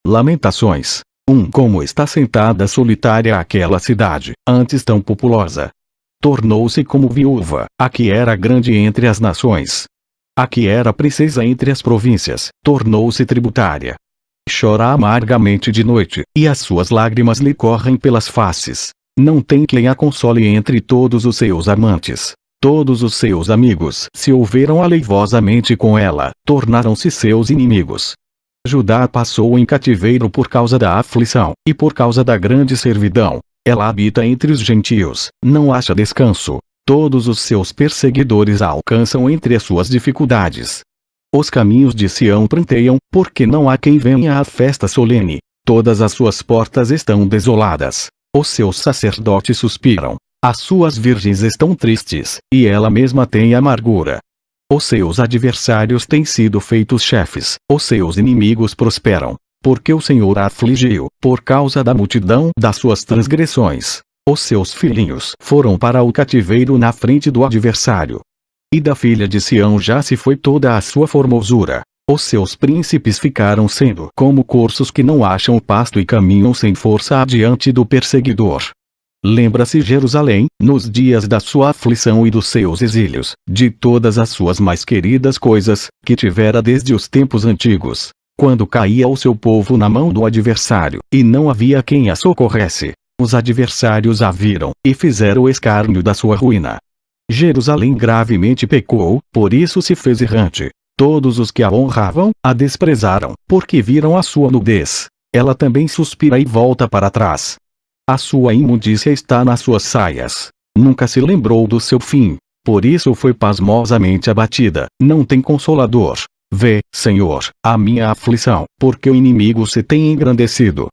Lamentações 1. Como está sentada solitária aquela cidade, antes tão populosa. Tornou-se como viúva, a que era grande entre as nações. A que era princesa entre as províncias, tornou-se tributária. Chora amargamente de noite, e as suas lágrimas lhe correm pelas faces. Não tem quem a console entre todos os seus amantes. Todos os seus amigos se houveram aleivosamente com ela, tornaram-se seus inimigos. Judá passou em cativeiro por causa da aflição, e por causa da grande servidão. Ela habita entre os gentios, não acha descanso. Todos os seus perseguidores a alcançam entre as suas dificuldades. Os caminhos de Sião pranteiam, porque não há quem venha à festa solene. Todas as suas portas estão desoladas. Os seus sacerdotes suspiram. As suas virgens estão tristes, e ela mesma tem amargura. Os seus adversários têm sido feitos chefes, os seus inimigos prosperam. Porque o Senhor a afligiu, por causa da multidão das suas transgressões. Os seus filhinhos foram para o cativeiro na frente do adversário. E da filha de Sião já se foi toda a sua formosura. Os seus príncipes ficaram sendo como corços que não acham pasto e caminham sem força adiante do perseguidor. Lembra-se Jerusalém, nos dias da sua aflição e dos seus exílios, de todas as suas mais queridas coisas, que tivera desde os tempos antigos, quando caía o seu povo na mão do adversário, e não havia quem a socorresse. Os adversários a viram, e fizeram escárnio da sua ruína. Jerusalém gravemente pecou, por isso se fez errante. Todos os que a honravam, a desprezaram, porque viram a sua nudez. Ela também suspira e volta para trás. A sua imundícia está nas suas saias. Nunca se lembrou do seu fim. Por isso foi pasmosamente abatida. Não tem consolador. Vê, Senhor, a minha aflição, porque o inimigo se tem engrandecido.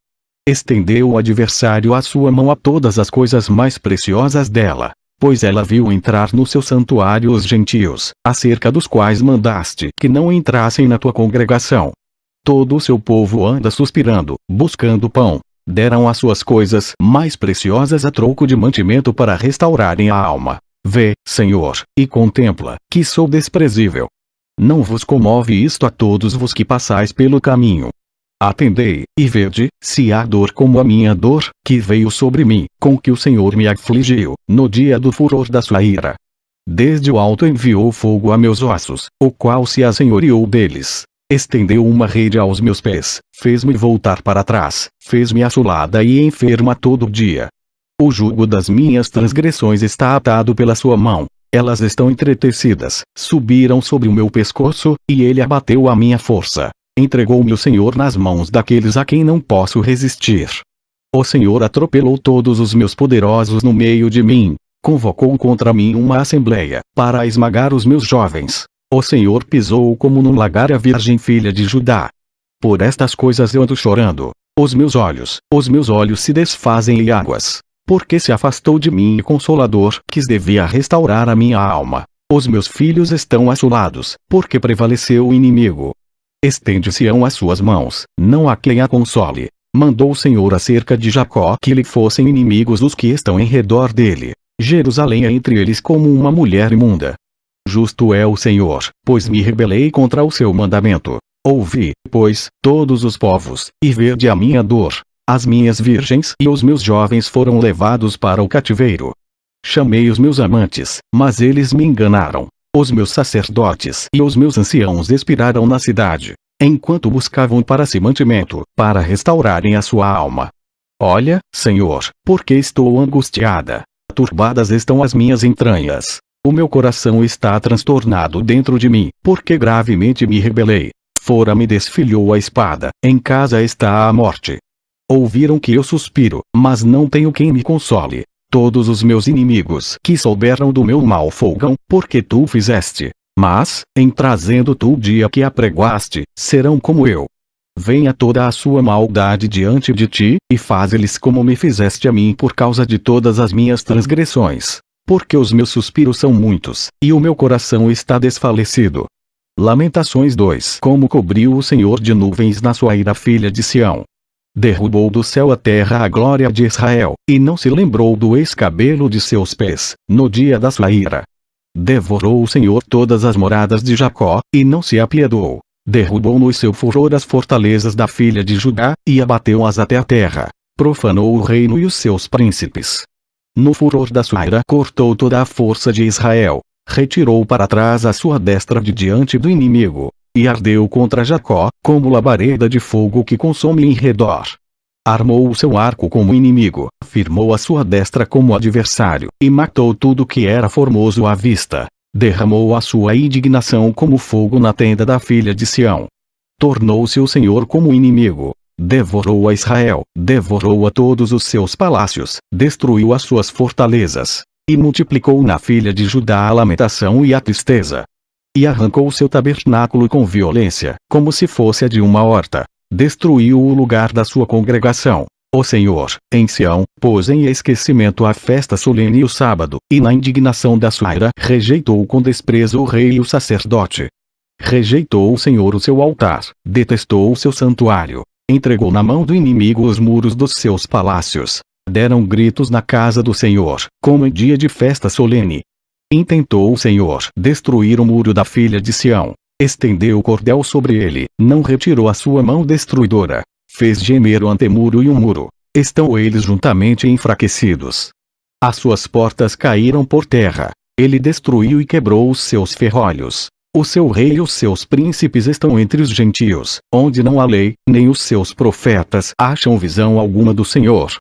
Estendeu o adversário a sua mão a todas as coisas mais preciosas dela. Pois ela viu entrar no seu santuário os gentios, acerca dos quais mandaste que não entrassem na tua congregação. Todo o seu povo anda suspirando, buscando pão. Deram as suas coisas mais preciosas a troco de mantimento para restaurarem a alma. Vê, Senhor, e contempla, que sou desprezível. Não vos comove isto a todos vos que passais pelo caminho. Atendei, e vede, se há dor como a minha dor, que veio sobre mim, com que o Senhor me afligiu, no dia do furor da sua ira. Desde o alto enviou fogo a meus ossos, o qual se assenhoreou deles. Estendeu uma rede aos meus pés, fez-me voltar para trás, fez-me assolada e enferma todo dia. O jugo das minhas transgressões está atado pela sua mão. Elas estão entretecidas, subiram sobre o meu pescoço, e ele abateu a minha força. Entregou-me o Senhor nas mãos daqueles a quem não posso resistir. O Senhor atropelou todos os meus poderosos no meio de mim. Convocou contra mim uma assembleia, para esmagar os meus jovens. O Senhor pisou como num lagar a virgem filha de Judá. Por estas coisas eu ando chorando. Os meus olhos se desfazem em águas. Porque se afastou de mim o Consolador, que devia restaurar a minha alma. Os meus filhos estão assolados, porque prevaleceu o inimigo. Estende Sião as suas mãos, não há quem a console. Mandou o Senhor acerca de Jacó que lhe fossem inimigos os que estão em redor dele. Jerusalém é entre eles como uma mulher imunda. Justo é o Senhor, pois me rebelei contra o seu mandamento. Ouvi, pois, todos os povos, e vede a minha dor. As minhas virgens e os meus jovens foram levados para o cativeiro. Chamei os meus amantes, mas eles me enganaram. Os meus sacerdotes e os meus anciãos expiraram na cidade, enquanto buscavam para si mantimento, para restaurarem a sua alma. Olha, Senhor, porque estou angustiada. Turbadas estão as minhas entranhas. O meu coração está transtornado dentro de mim, porque gravemente me rebelei. Fora me desfilhou a espada, em casa está a morte. Ouviram que eu suspiro, mas não tenho quem me console. Todos os meus inimigos que souberam do meu mal folgam, porque tu fizeste. Mas, em trazendo tu o dia que apregoaste, serão como eu. Venha toda a sua maldade diante de ti, e faz-lhes como me fizeste a mim por causa de todas as minhas transgressões. Porque os meus suspiros são muitos, e o meu coração está desfalecido. Lamentações 2. Como cobriu o Senhor de nuvens na sua ira a filha de Sião. Derrubou do céu a terra a glória de Israel, e não se lembrou do escabelo de seus pés, no dia da sua ira. Devorou o Senhor todas as moradas de Jacó, e não se apiedou. Derrubou no seu furor as fortalezas da filha de Judá, e abateu-as até a terra. Profanou o reino e os seus príncipes. No furor da sua ira cortou toda a força de Israel. Retirou para trás a sua destra de diante do inimigo. E ardeu contra Jacó, como labareda de fogo que consome em redor. Armou o seu arco como inimigo, firmou a sua destra como adversário, e matou tudo que era formoso à vista. Derramou a sua indignação como fogo na tenda da filha de Sião. Tornou-se o Senhor como inimigo. Devorou a Israel, devorou a todos os seus palácios, destruiu as suas fortalezas. E multiplicou na filha de Judá a lamentação e a tristeza. E arrancou seu tabernáculo com violência, como se fosse a de uma horta. Destruiu o lugar da sua congregação. O Senhor, em Sião, pôs em esquecimento a festa solene e o sábado, e na indignação da sua ira rejeitou com desprezo o rei e o sacerdote. Rejeitou o Senhor o seu altar, detestou o seu santuário. Entregou na mão do inimigo os muros dos seus palácios. Deram gritos na casa do Senhor, como em dia de festa solene. Intentou o Senhor destruir o muro da filha de Sião. Estendeu o cordel sobre ele, não retirou a sua mão destruidora. Fez gemer o antemuro e o muro. Estão eles juntamente enfraquecidos. As suas portas caíram por terra. Ele destruiu e quebrou os seus ferrolhos. O seu rei e os seus príncipes estão entre os gentios, onde não há lei, nem os seus profetas acham visão alguma do Senhor.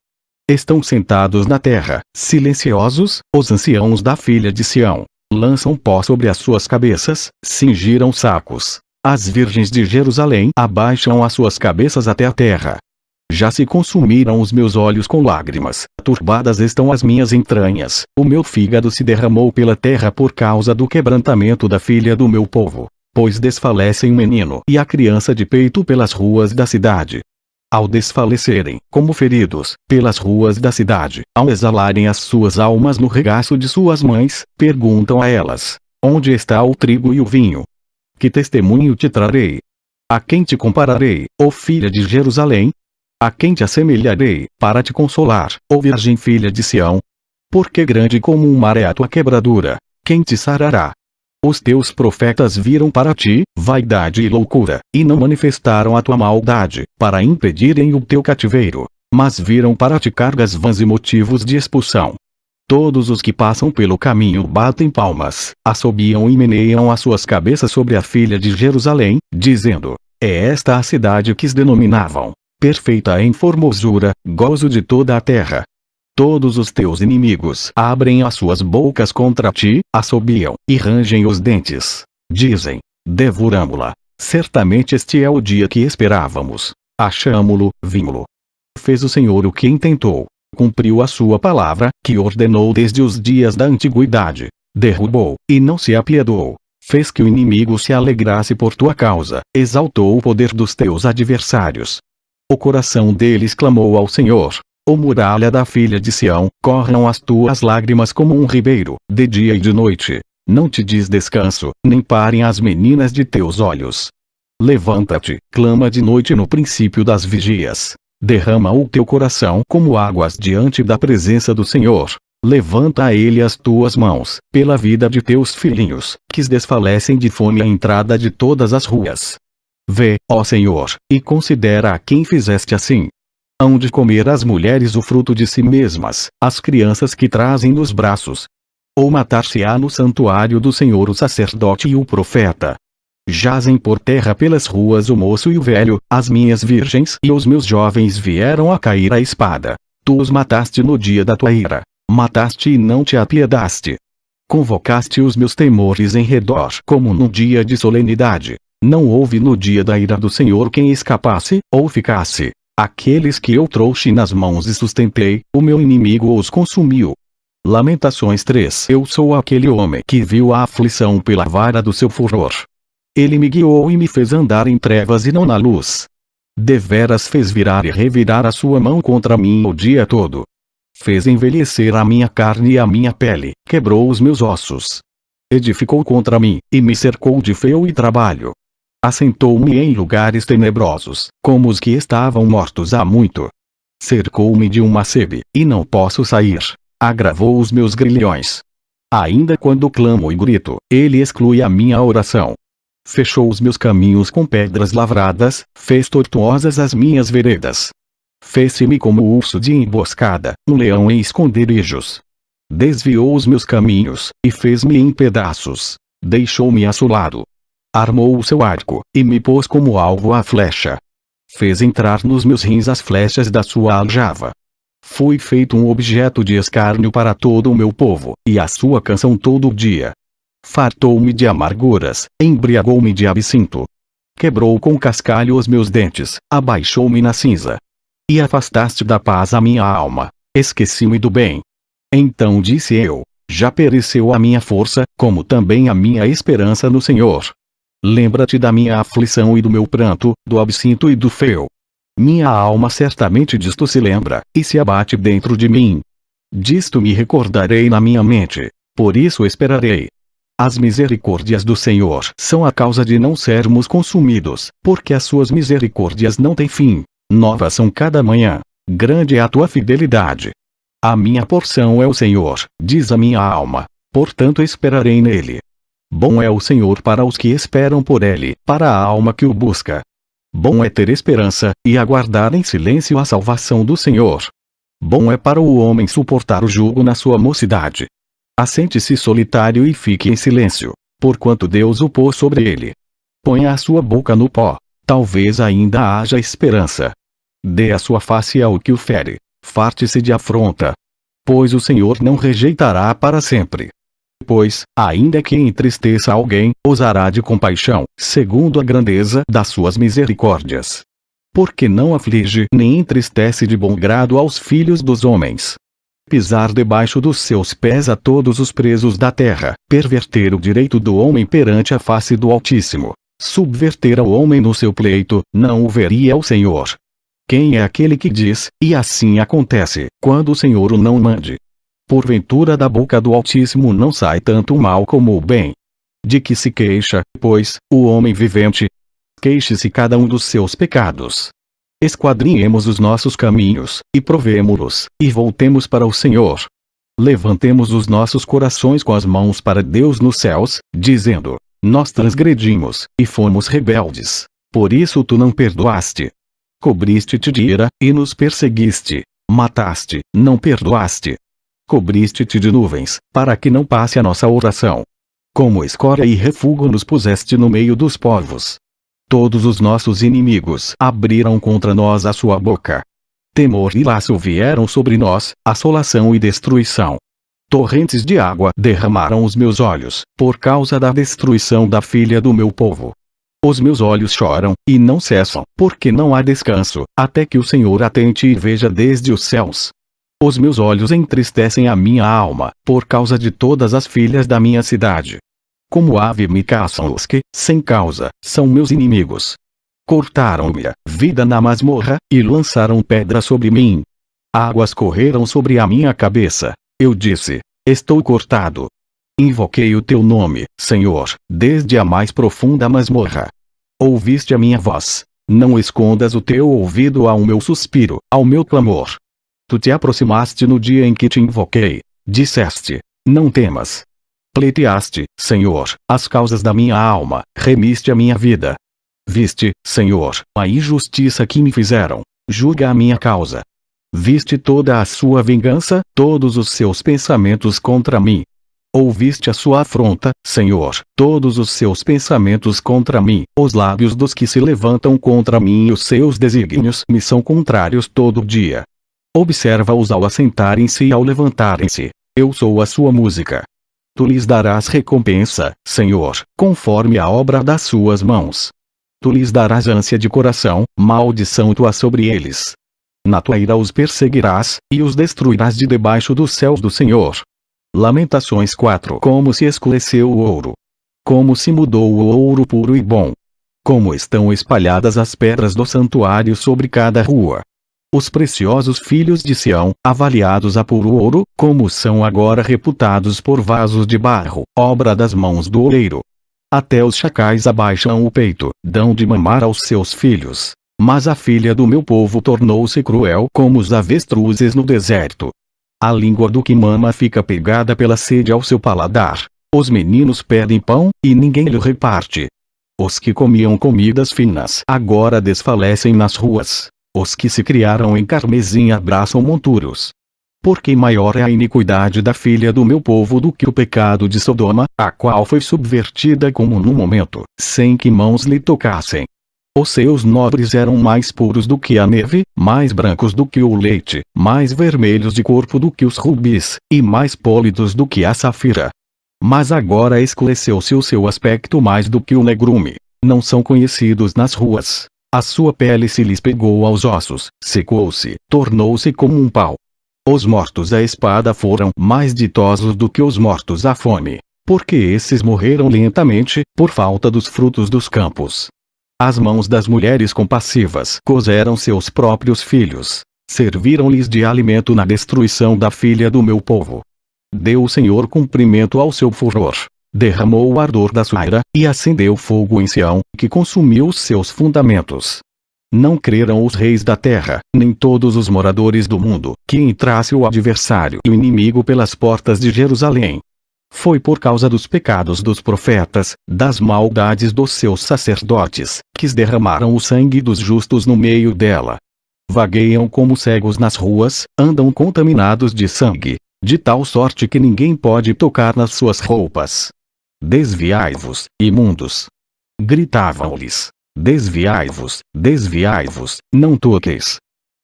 Estão sentados na terra, silenciosos, os anciãos da filha de Sião. Lançam pó sobre as suas cabeças, cingiram sacos. As virgens de Jerusalém abaixam as suas cabeças até a terra. Já se consumiram os meus olhos com lágrimas, turbadas estão as minhas entranhas, o meu fígado se derramou pela terra por causa do quebrantamento da filha do meu povo, pois desfalecem o menino e a criança de peito pelas ruas da cidade. Ao desfalecerem, como feridos, pelas ruas da cidade, ao exalarem as suas almas no regaço de suas mães, perguntam a elas: onde está o trigo e o vinho? Que testemunho te trarei? A quem te compararei, ó filha de Jerusalém? A quem te assemelharei, para te consolar, ó virgem filha de Sião? Porque grande como um mar é a tua quebradura, quem te sarará? Os teus profetas viram para ti, vaidade e loucura, e não manifestaram a tua maldade, para impedirem o teu cativeiro, mas viram para ti cargas vãs e motivos de expulsão. Todos os que passam pelo caminho batem palmas, assobiam e meneiam as suas cabeças sobre a filha de Jerusalém, dizendo: é esta a cidade que denominavam perfeita em formosura, gozo de toda a terra. Todos os teus inimigos abrem as suas bocas contra ti, assobiam, e rangem os dentes. Dizem: devoramo-la. Certamente este é o dia que esperávamos. Achamo-lo, vimo-lo. Fez o Senhor o que intentou. Cumpriu a sua palavra, que ordenou desde os dias da antiguidade. Derrubou, e não se apiedou. Fez que o inimigo se alegrasse por tua causa. Exaltou o poder dos teus adversários. O coração deles clamou ao Senhor. Ó muralha da filha de Sião, corram as tuas lágrimas como um ribeiro, de dia e de noite. Não te diz descanso, nem parem as meninas de teus olhos. Levanta-te, clama de noite no princípio das vigias. Derrama o teu coração como águas diante da presença do Senhor. Levanta a ele as tuas mãos, pela vida de teus filhinhos, que desfalecem de fome à entrada de todas as ruas. Vê, ó Senhor, e considera a quem fizeste assim. Hão de comer as mulheres o fruto de si mesmas, as crianças que trazem nos braços. Ou matar-se-á no santuário do Senhor o sacerdote e o profeta. Jazem por terra pelas ruas o moço e o velho, as minhas virgens e os meus jovens vieram a cair à espada. Tu os mataste no dia da tua ira. Mataste e não te apiedaste. Convocaste os meus temores em redor como no dia de solenidade. Não houve no dia da ira do Senhor quem escapasse, ou ficasse. Aqueles que eu trouxe nas mãos e sustentei, o meu inimigo os consumiu. Lamentações 3. Eu sou aquele homem que viu a aflição pela vara do seu furor. Ele me guiou e me fez andar em trevas e não na luz. Deveras fez virar e revirar a sua mão contra mim o dia todo. Fez envelhecer a minha carne e a minha pele, quebrou os meus ossos. Edificou contra mim, e me cercou de feu e trabalho. Assentou-me em lugares tenebrosos, como os que estavam mortos há muito. Cercou-me de uma sebe, e não posso sair. Agravou os meus grilhões. Ainda quando clamo e grito, ele exclui a minha oração. Fechou os meus caminhos com pedras lavradas, fez tortuosas as minhas veredas. Fez-me como urso de emboscada, um leão em esconderijos. Desviou os meus caminhos, e fez-me em pedaços. Deixou-me assolado. Armou o seu arco, e me pôs como alvo a flecha. Fez entrar nos meus rins as flechas da sua aljava. Fui feito um objeto de escárnio para todo o meu povo, e a sua canção todo o dia. Fartou-me de amarguras, embriagou-me de absinto. Quebrou com cascalho os meus dentes, abaixou-me na cinza. E afastaste da paz a minha alma, esqueci-me do bem. Então disse eu, já pereceu a minha força, como também a minha esperança no Senhor. Lembra-te da minha aflição e do meu pranto, do absinto e do fel. Minha alma certamente disto se lembra, e se abate dentro de mim. Disto me recordarei na minha mente, por isso esperarei. As misericórdias do Senhor são a causa de não sermos consumidos, porque as suas misericórdias não têm fim. Novas são cada manhã. Grande é a tua fidelidade. A minha porção é o Senhor, diz a minha alma, portanto esperarei nele. Bom é o Senhor para os que esperam por ele, para a alma que o busca. Bom é ter esperança, e aguardar em silêncio a salvação do Senhor. Bom é para o homem suportar o jugo na sua mocidade. Assente-se solitário e fique em silêncio, porquanto Deus o pôs sobre ele. Ponha a sua boca no pó, talvez ainda haja esperança. Dê a sua face ao que o fere, farte-se de afronta. Pois o Senhor não rejeitará para sempre. Pois, ainda que entristeça alguém, usará de compaixão, segundo a grandeza das suas misericórdias. Porque não aflige nem entristece de bom grado aos filhos dos homens. Pisar debaixo dos seus pés a todos os presos da terra, perverter o direito do homem perante a face do Altíssimo, subverter ao homem no seu pleito, não o veria o Senhor. Quem é aquele que diz, e assim acontece, quando o Senhor o não mande? Porventura da boca do Altíssimo não sai tanto o mal como o bem. De que se queixa, pois, o homem vivente? Queixe-se cada um dos seus pecados. Esquadrinhemos os nossos caminhos, e provemo-los, e voltemos para o Senhor. Levantemos os nossos corações com as mãos para Deus nos céus, dizendo, nós transgredimos, e fomos rebeldes. Por isso tu não perdoaste. Cobriste-te de ira, e nos perseguiste. Mataste, não perdoaste. Cobriste-te de nuvens, para que não passe a nossa oração. Como escória e refúgio nos puseste no meio dos povos. Todos os nossos inimigos abriram contra nós a sua boca. Temor e laço vieram sobre nós, assolação e destruição. Torrentes de água derramaram os meus olhos, por causa da destruição da filha do meu povo. Os meus olhos choram, e não cessam, porque não há descanso, até que o Senhor atente e veja desde os céus. Os meus olhos entristecem a minha alma, por causa de todas as filhas da minha cidade. Como ave me caçam os que, sem causa, são meus inimigos. Cortaram-me a vida na masmorra, e lançaram pedra sobre mim. Águas correram sobre a minha cabeça. Eu disse, estou cortado. Invoquei o teu nome, Senhor, desde a mais profunda masmorra. Ouviste a minha voz. Não escondas o teu ouvido ao meu suspiro, ao meu clamor. Tu te aproximaste no dia em que te invoquei. Disseste, não temas. Pleiteaste, Senhor, as causas da minha alma, remiste a minha vida. Viste, Senhor, a injustiça que me fizeram, julga a minha causa. Viste toda a sua vingança, todos os seus pensamentos contra mim. Ouviste a sua afronta, Senhor, todos os seus pensamentos contra mim, os lábios dos que se levantam contra mim e os seus desígnios me são contrários todo dia. Observa-os ao assentarem-se e ao levantarem-se. Eu sou a sua música. Tu lhes darás recompensa, Senhor, conforme a obra das suas mãos. Tu lhes darás ânsia de coração, maldição tua sobre eles. Na tua ira os perseguirás, e os destruirás de debaixo dos céus do Senhor. Lamentações 4. Como se escureceu o ouro. Como se mudou o ouro puro e bom. Como estão espalhadas as pedras do santuário sobre cada rua. Os preciosos filhos de Sião, avaliados a puro ouro, como são agora reputados por vasos de barro, obra das mãos do oleiro. Até os chacais abaixam o peito, dão de mamar aos seus filhos. Mas a filha do meu povo tornou-se cruel como os avestruzes no deserto. A língua do que mama fica pegada pela sede ao seu paladar. Os meninos pedem pão, e ninguém lhe reparte. Os que comiam comidas finas agora desfalecem nas ruas. Os que se criaram em carmesim abraçam monturos. Porque maior é a iniquidade da filha do meu povo do que o pecado de Sodoma, a qual foi subvertida como num momento, sem que mãos lhe tocassem. Os seus nobres eram mais puros do que a neve, mais brancos do que o leite, mais vermelhos de corpo do que os rubis, e mais pólidos do que a safira. Mas agora escureceu-se o seu aspecto mais do que o negrume. Não são conhecidos nas ruas. A sua pele se lhes pegou aos ossos, secou-se, tornou-se como um pau. Os mortos à espada foram mais ditosos do que os mortos à fome, porque esses morreram lentamente, por falta dos frutos dos campos. As mãos das mulheres compassivas cozeram seus próprios filhos, serviram-lhes de alimento na destruição da filha do meu povo. Deu o Senhor cumprimento ao seu furor, derramou o ardor da sua ira, e acendeu fogo em Sião, que consumiu os seus fundamentos. Não creram os reis da terra, nem todos os moradores do mundo, que entrasse o adversário e o inimigo pelas portas de Jerusalém. Foi por causa dos pecados dos profetas, das maldades dos seus sacerdotes, que derramaram o sangue dos justos no meio dela. Vagueiam como cegos nas ruas, andam contaminados de sangue, de tal sorte que ninguém pode tocar nas suas roupas. Desviai-vos, imundos! Gritavam-lhes. Desviai-vos, não toqueis.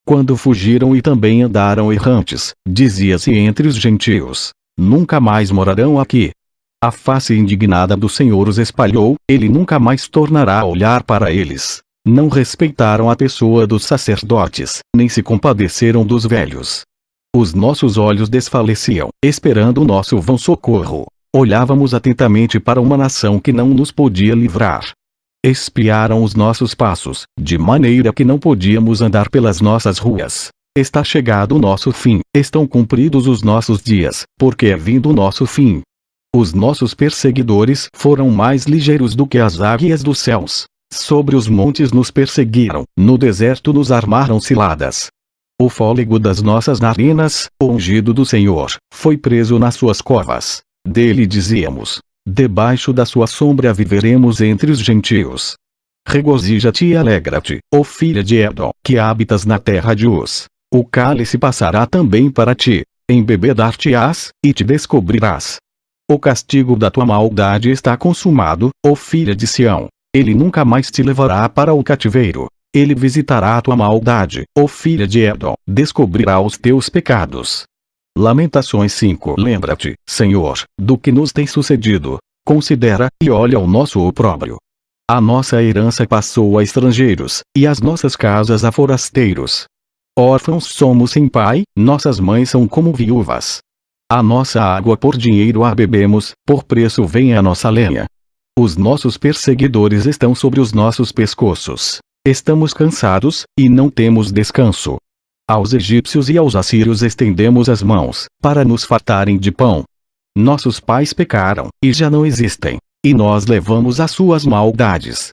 Quando fugiram e também andaram errantes, dizia-se entre os gentios: nunca mais morarão aqui. A face indignada do Senhor os espalhou, ele nunca mais tornará a olhar para eles. Não respeitaram a pessoa dos sacerdotes, nem se compadeceram dos velhos. Os nossos olhos desfaleciam, esperando o nosso vão socorro. Olhávamos atentamente para uma nação que não nos podia livrar. Espiaram os nossos passos, de maneira que não podíamos andar pelas nossas ruas. Está chegado o nosso fim, estão cumpridos os nossos dias, porque é vindo o nosso fim. Os nossos perseguidores foram mais ligeiros do que as águias dos céus. Sobre os montes nos perseguiram, no deserto nos armaram ciladas. O fôlego das nossas narinas, o ungido do Senhor, foi preso nas suas covas. Dele dizíamos: debaixo da sua sombra viveremos entre os gentios. Regozija-te e alegra-te, ó filha de Edom, que habitas na terra de Uz. O cálice passará também para ti, embebedar-te-ás, e te descobrirás. O castigo da tua maldade está consumado, ó filha de Sião. Ele nunca mais te levará para o cativeiro. Ele visitará a tua maldade, ó filha de Edom, descobrirá os teus pecados. Lamentações 5. Lembra-te, Senhor, do que nos tem sucedido. Considera, e olha o nosso opróbrio. A nossa herança passou a estrangeiros, e as nossas casas a forasteiros. Órfãos somos sem pai, nossas mães são como viúvas. A nossa água por dinheiro a bebemos, por preço vem a nossa lenha. Os nossos perseguidores estão sobre os nossos pescoços. Estamos cansados, e não temos descanso. Aos egípcios e aos assírios estendemos as mãos, para nos fartarem de pão. Nossos pais pecaram, e já não existem, e nós levamos as suas maldades.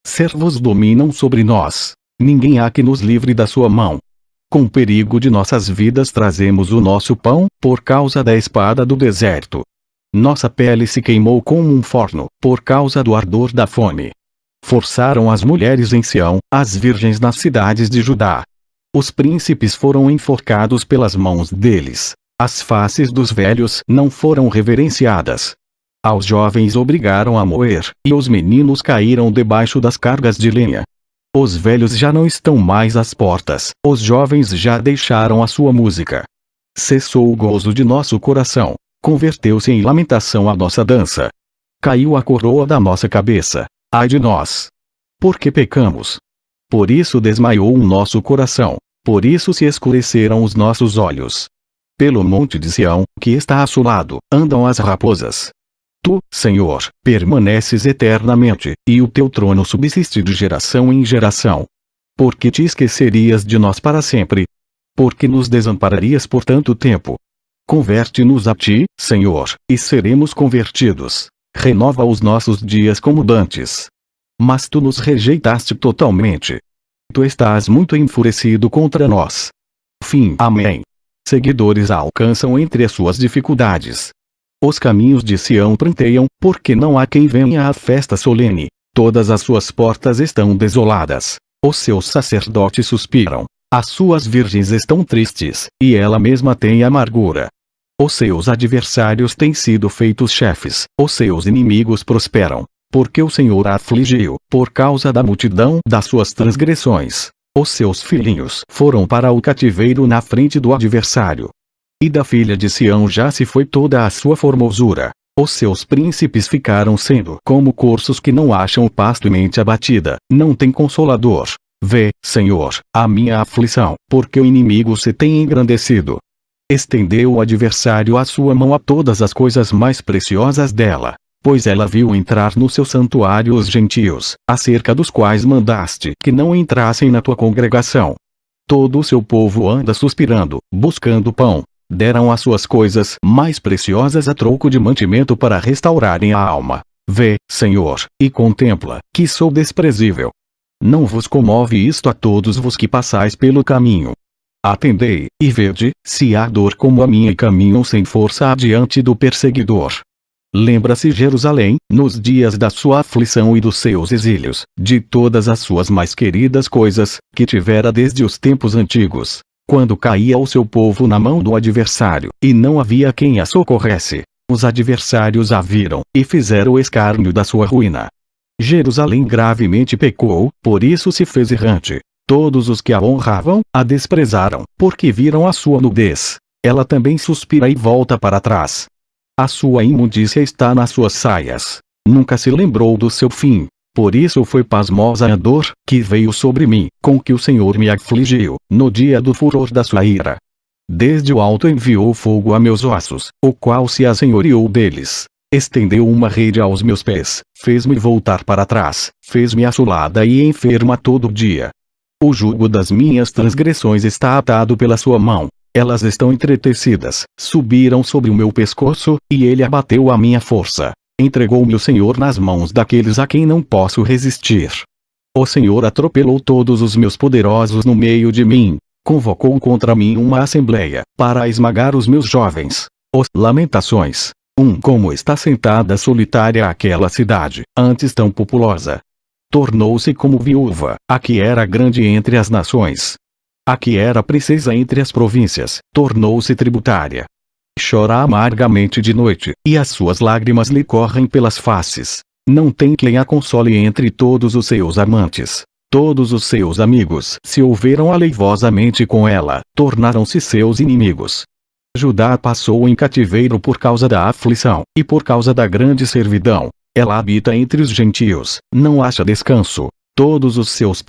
Servos dominam sobre nós. Ninguém há que nos livre da sua mão. Com perigo de nossas vidas trazemos o nosso pão, por causa da espada do deserto. Nossa pele se queimou como um forno, por causa do ardor da fome. Forçaram as mulheres em Sião, as virgens nas cidades de Judá. Os príncipes foram enforcados pelas mãos deles. As faces dos velhos não foram reverenciadas. Aos jovens obrigaram a moer, e os meninos caíram debaixo das cargas de lenha. Os velhos já não estão mais às portas, os jovens já deixaram a sua música. Cessou o gozo de nosso coração, converteu-se em lamentação a nossa dança. Caiu a coroa da nossa cabeça, ai de nós! Porque pecamos. Por isso desmaiou o nosso coração, por isso se escureceram os nossos olhos. Pelo monte de Sião, que está assolado, andam as raposas. Tu, Senhor, permaneces eternamente, e o teu trono subsiste de geração em geração. Por que te esquecerias de nós para sempre? Por que nos desampararias por tanto tempo? Converte-nos a ti, Senhor, e seremos convertidos. Renova os nossos dias como dantes. Mas tu nos rejeitaste totalmente. Tu estás muito enfurecido contra nós. Fim. Amém. Seguidores a alcançam entre as suas dificuldades. Os caminhos de Sião pranteiam, porque não há quem venha à festa solene. Todas as suas portas estão desoladas. Os seus sacerdotes suspiram. As suas virgens estão tristes, e ela mesma tem amargura. Os seus adversários têm sido feitos chefes, os seus inimigos prosperam. Porque o Senhor a afligiu, por causa da multidão das suas transgressões. Os seus filhinhos foram para o cativeiro na frente do adversário. E da filha de Sião já se foi toda a sua formosura. Os seus príncipes ficaram sendo como corços que não acham pasto e mente abatida, não tem consolador. Vê, Senhor, a minha aflição, porque o inimigo se tem engrandecido. Estendeu o adversário a sua mão a todas as coisas mais preciosas dela. Pois ela viu entrar no seu santuário os gentios, acerca dos quais mandaste que não entrassem na tua congregação. Todo o seu povo anda suspirando, buscando pão. Deram as suas coisas mais preciosas a troco de mantimento para restaurarem a alma. Vê, Senhor, e contempla, que sou desprezível. Não vos comove isto a todos vos que passais pelo caminho. Atendei, e vede, se há dor como a minha e caminham sem força adiante do perseguidor. Lembra-se Jerusalém, nos dias da sua aflição e dos seus exílios, de todas as suas mais queridas coisas, que tivera desde os tempos antigos, quando caía o seu povo na mão do adversário, e não havia quem a socorresse. Os adversários a viram, e fizeram o escárnio da sua ruína. Jerusalém gravemente pecou, por isso se fez errante. Todos os que a honravam, a desprezaram, porque viram a sua nudez. Ela também suspira e volta para trás. A sua imundícia está nas suas saias. Nunca se lembrou do seu fim. Por isso foi pasmosa a dor, que veio sobre mim, com que o Senhor me afligiu, no dia do furor da sua ira. Desde o alto enviou fogo a meus ossos, o qual se assenhoreou deles. Estendeu uma rede aos meus pés, fez-me voltar para trás, fez-me assolada e enferma todo dia. O jugo das minhas transgressões está atado pela sua mão. Elas estão entretecidas, subiram sobre o meu pescoço, e ele abateu a minha força. Entregou-me o Senhor nas mãos daqueles a quem não posso resistir. O Senhor atropelou todos os meus poderosos no meio de mim. Convocou contra mim uma assembleia, para esmagar os meus jovens. Os Lamentações. Como está sentada solitária aquela cidade, antes tão populosa. Tornou-se como viúva, a que era grande entre as nações. A que era princesa entre as províncias, tornou-se tributária. Chora amargamente de noite, e as suas lágrimas lhe correm pelas faces. Não tem quem a console entre todos os seus amantes. Todos os seus amigos se houveram aleivosamente com ela, tornaram-se seus inimigos. Judá passou em cativeiro por causa da aflição, e por causa da grande servidão. Ela habita entre os gentios, não acha descanso. Todos os seus